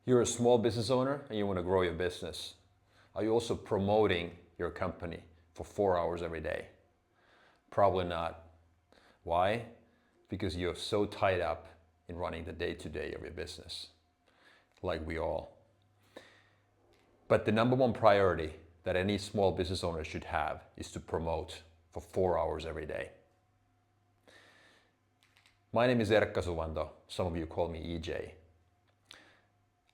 You're a small business owner and you want to grow your business. Are you also promoting your company for 4 hours every day? Probably not. Why? Because you're so tied up in running the day-to-day of your business, like we all. But the number one priority that any small business owner should have is to promote for 4 hours every day. My name is Erkka Suvanto. Some of you call me EJ.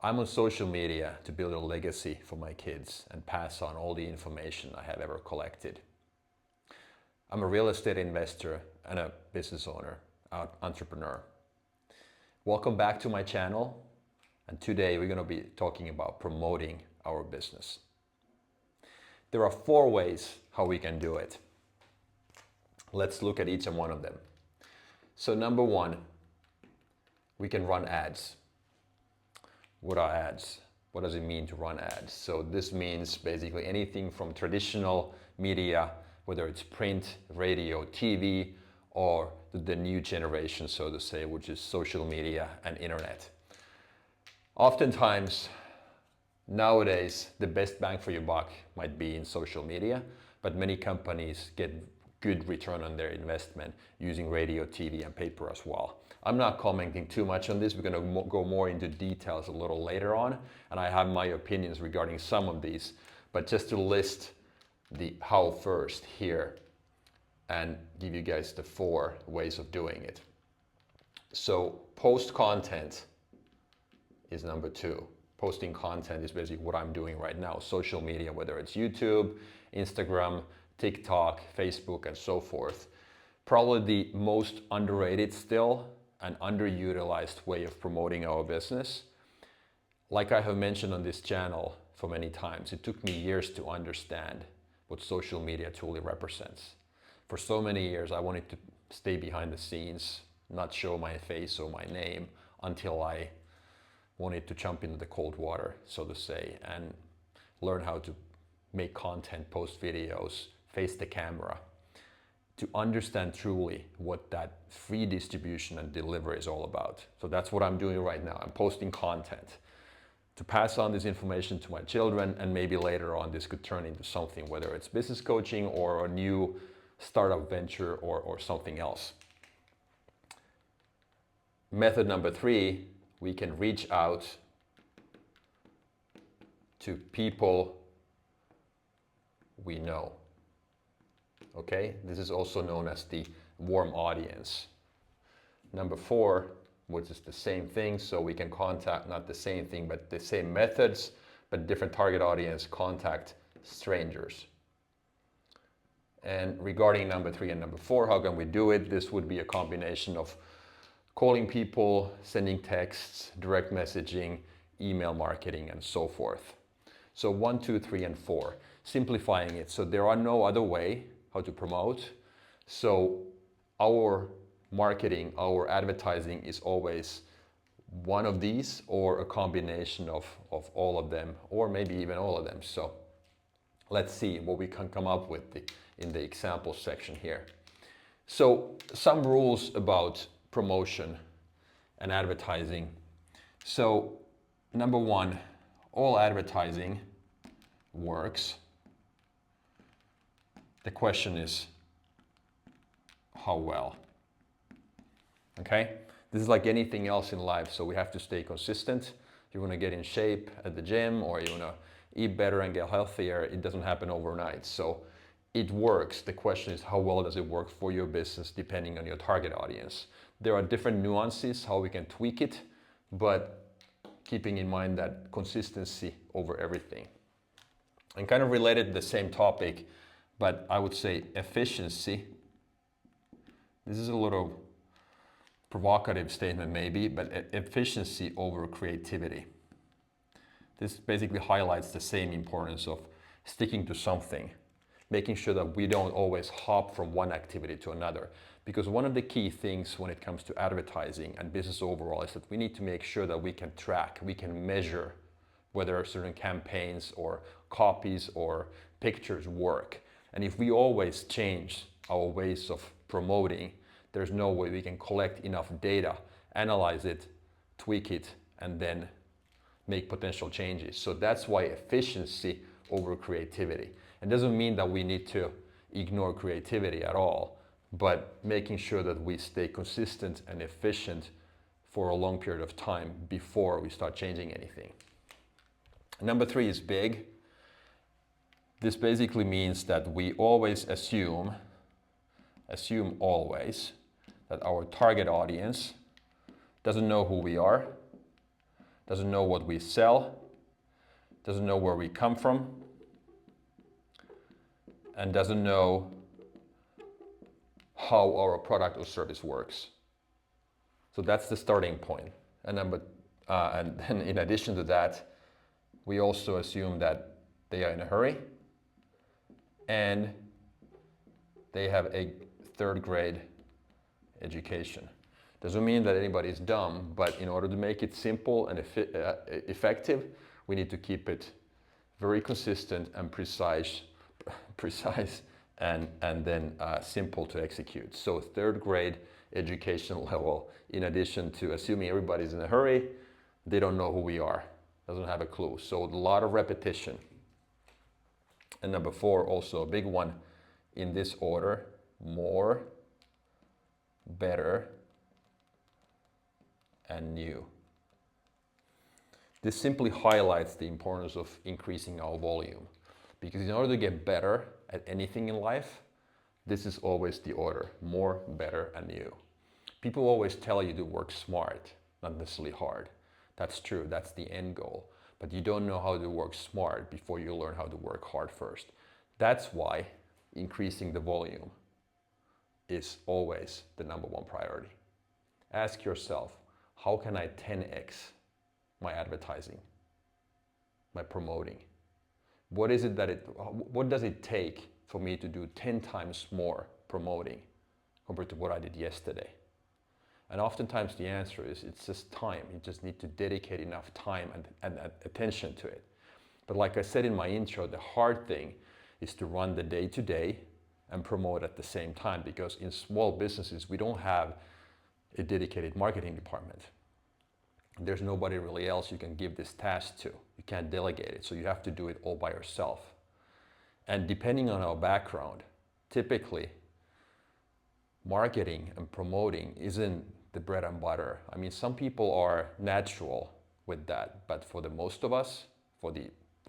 I'm on social media to build a legacy for my kids and pass on all the information I have ever collected. I'm a real estate investor and a business owner, an entrepreneur. Welcome back to my channel, and today we're going to be talking about promoting our business. There are 4 ways how we can do it. Let's look at each and one of them. So number 1, we can run ads. What are ads? What does it mean to run ads? So this means basically anything from traditional media, whether it's print, radio, TV, or the new generation, so to say, which is social media and internet. Oftentimes, nowadays, the best bang for your buck might be in social media, but many companies get good return on their investment using radio, TV, and paper as well. I'm not commenting too much on this. We're going to go more into details a little later on, and I have my opinions regarding some of these, but just to list the how first here and give you guys the 4 ways of doing it. So post content is number 2. Posting content is basically what I'm doing right now. Social media, whether it's YouTube, Instagram, TikTok, Facebook, and so forth. Probably the most underrated still and underutilized way of promoting our business. Like I have mentioned on this channel for many times, it took me years to understand what social media truly represents. For so many years, I wanted to stay behind the scenes, not show my face or my name until I wanted to jump into the cold water, so to say, and learn how to make content, post videos, face the camera, to understand truly what that free distribution and delivery is all about. So that's what I'm doing right now. I'm posting content to pass on this information to my children, and maybe later on this could turn into something, whether it's business coaching or a new startup venture or something else. Method number 3, we can reach out to people we know. Okay, this is also known as the warm audience. Number 4, which is the same thing, so we can contact, not the same thing, but the same methods, but different target audience, contact strangers. And regarding number 3 and number 4, how can we do it? This would be a combination of calling people, sending texts, direct messaging, email marketing, and so forth. So 1, 2, 3, and 4, simplifying it. So there are no other way how to promote. So our marketing, our advertising is always one of these or a combination of all of them, or maybe even all of them. So let's see what we can come up with in the example section here. So some rules about promotion and advertising. So number 1, all advertising works. The question is, how well? Okay? This is like anything else in life, so we have to stay consistent. If you want to get in shape at the gym, or you want to eat better and get healthier, it doesn't happen overnight. So it works. The question is, how well does it work for your business depending on your target audience? There are different nuances how we can tweak it, but keeping in mind that consistency over everything. And kind of related to the same topic, but I would say efficiency. This is a little provocative statement maybe, but efficiency over creativity. This basically highlights the same importance of sticking to something, making sure that we don't always hop from one activity to another. Because one of the key things when it comes to advertising and business overall is that we need to make sure that we can track, we can measure whether certain campaigns or copies or pictures work. And if we always change our ways of promoting, there's no way we can collect enough data, analyze it, tweak it, and then make potential changes. So that's why efficiency over creativity. It doesn't mean that we need to ignore creativity at all, but making sure that we stay consistent and efficient for a long period of time before we start changing anything. Number 3 is big. This basically means that we always assume always that our target audience doesn't know who we are, doesn't know what we sell, doesn't know where we come from, and doesn't know how our product or service works. So that's the starting point. And then in addition to that, we also assume that they are in a hurry and they have a 3rd grade education. Doesn't mean that anybody is dumb, but in order to make it simple and effective, we need to keep it very consistent and precise and then simple to execute. So 3rd grade education level, in addition to assuming everybody's in a hurry, they don't know who we are, doesn't have a clue. So a lot of repetition. And number 4, also a big one in this order, more, better, and new. This simply highlights the importance of increasing our volume, because in order to get better at anything in life, this is always the order: more, better, and new. People always tell you to work smart, not necessarily hard. That's true, that's the end goal. But you don't know how to work smart before you learn how to work hard first. That's why increasing the volume is always the number 1 priority. Ask yourself, how can I 10x my advertising, my promoting? What does it take for me to do 10 times more promoting compared to what I did yesterday? And oftentimes the answer is it's just time. You just need to dedicate enough time and attention to it. But like I said in my intro, the hard thing is to run the day-to-day and promote at the same time, because in small businesses, we don't have a dedicated marketing department. There's nobody really else you can give this task to. You can't delegate it, so you have to do it all by yourself. And depending on our background, typically marketing and promoting isn't the bread and butter. I mean, some people are natural with that, but for the most of us, for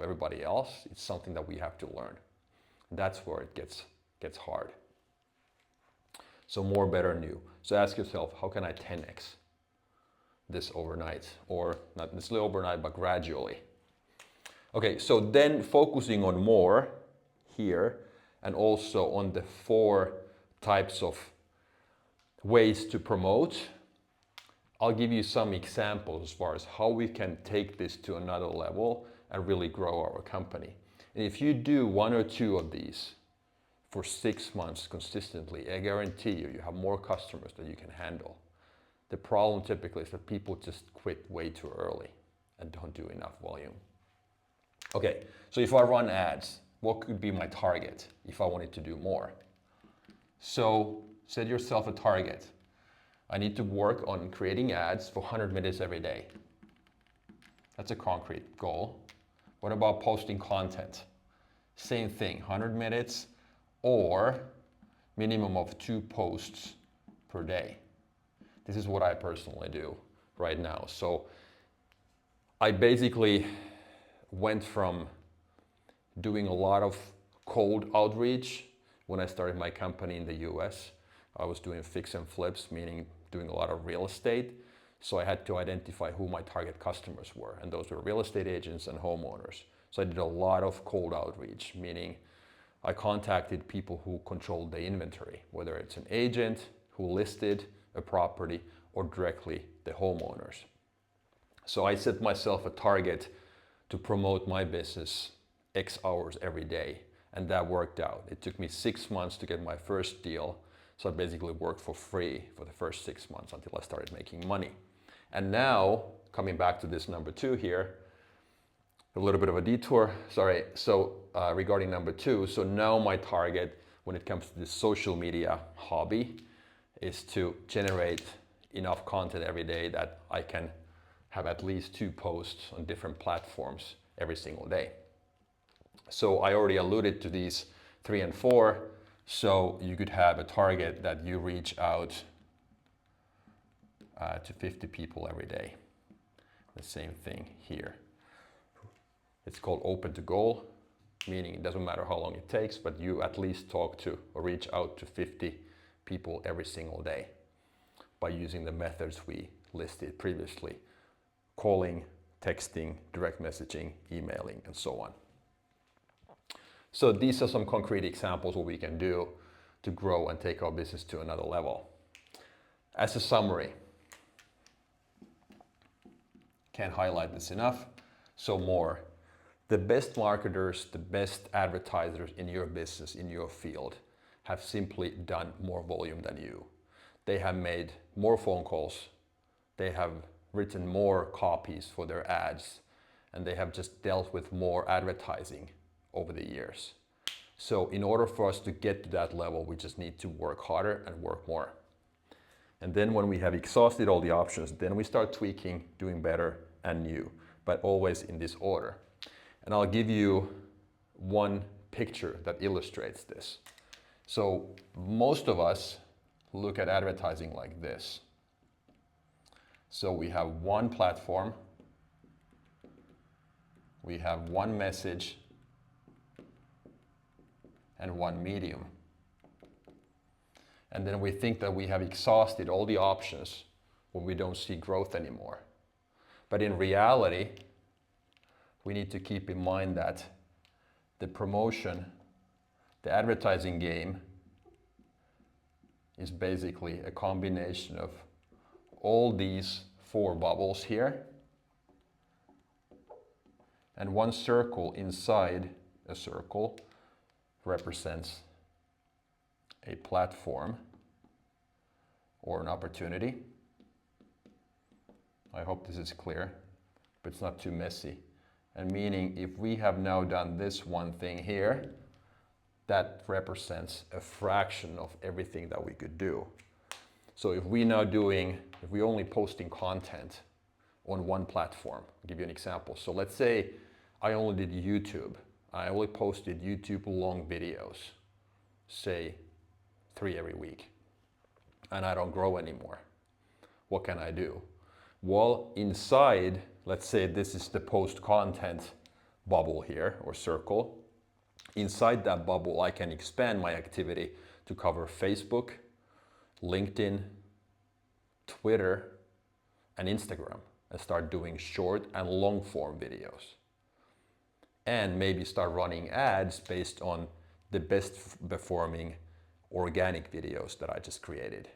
everybody else, it's something that we have to learn. That's where it gets hard. So more, better, new. So ask yourself, how can I 10x this overnight? Or not necessarily overnight, but gradually. Okay, so then focusing on more here, and also on the 4 types of ways to promote. I'll give you some examples as far as how we can take this to another level and really grow our company. And if you do 1 or 2 of these for 6 months consistently, I guarantee you have more customers that you can handle. The problem typically is that people just quit way too early and don't do enough volume. Okay, so if I run ads, what could be my target if I wanted to do more? So set yourself a target. I need to work on creating ads for 100 minutes every day. That's a concrete goal. What about posting content? Same thing, 100 minutes or minimum of 2 posts per day. This is what I personally do right now. So I basically went from doing a lot of cold outreach when I started my company in the US. I was doing fix and flips, meaning doing a lot of real estate. So I had to identify who my target customers were, and those were real estate agents and homeowners. So I did a lot of cold outreach, meaning I contacted people who controlled the inventory, whether it's an agent who listed a property or directly the homeowners. So I set myself a target to promote my business X hours every day, and that worked out. It took me 6 months to get my first deal. So I basically worked for free for the first 6 months until I started making money. And now, coming back to this number 2 here, a little bit of a detour, sorry. So regarding number 2, so now my target when it comes to this social media hobby is to generate enough content every day that I can have at least 2 posts on different platforms every single day. So I already alluded to these 3 and 4. So you could have a target that you reach out to 50 people every day. The same thing here. It's called open to goal, meaning it doesn't matter how long it takes, but you at least talk to or reach out to 50 people every single day by using the methods we listed previously: calling, texting, direct messaging, emailing, and so on. So these are some concrete examples what we can do to grow and take our business to another level. As a summary, can't highlight this enough, so more. The best marketers, the best advertisers in your business, in your field, have simply done more volume than you. They have made more phone calls, they have written more copies for their ads, and they have just dealt with more advertising over the years. So in order for us to get to that level, we just need to work harder and work more. And then when we have exhausted all the options, then we start tweaking, doing better and new, but always in this order. And I'll give you one picture that illustrates this. So most of us look at advertising like this. So we have one platform, we have one message, and one medium. And then we think that we have exhausted all the options when we don't see growth anymore. But in reality, we need to keep in mind that the promotion, the advertising game, is basically a combination of all these 4 bubbles here and one circle inside a circle represents a platform or an opportunity. I hope this is clear, but it's not too messy. And meaning if we have now done this one thing here, that represents a fraction of everything that we could do. So if we only posting content on one platform, I'll give you an example. So let's say I only did YouTube. I only posted YouTube long videos, say 3 every week, and I don't grow anymore. What can I do? Well, inside, let's say this is the post content bubble here or circle. Inside that bubble, I can expand my activity to cover Facebook, LinkedIn, Twitter, and Instagram, and start doing short and long form videos. And maybe start running ads based on the best performing organic videos that I just created.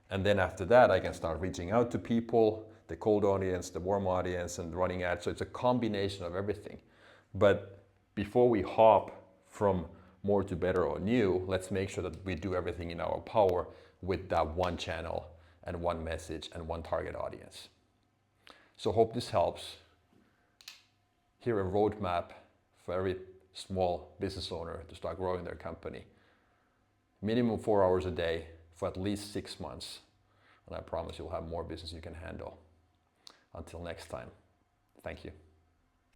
And then after that, I can start reaching out to people, the cold audience, the warm audience, and running ads. So it's a combination of everything. But before we hop from more to better or new, let's make sure that we do everything in our power with that one channel and one message and one target audience. So hope this helps. Here a roadmap for every small business owner to start growing their company. Minimum 4 hours a day for at least 6 months. And I promise you'll have more business you can handle. Until next time, thank you.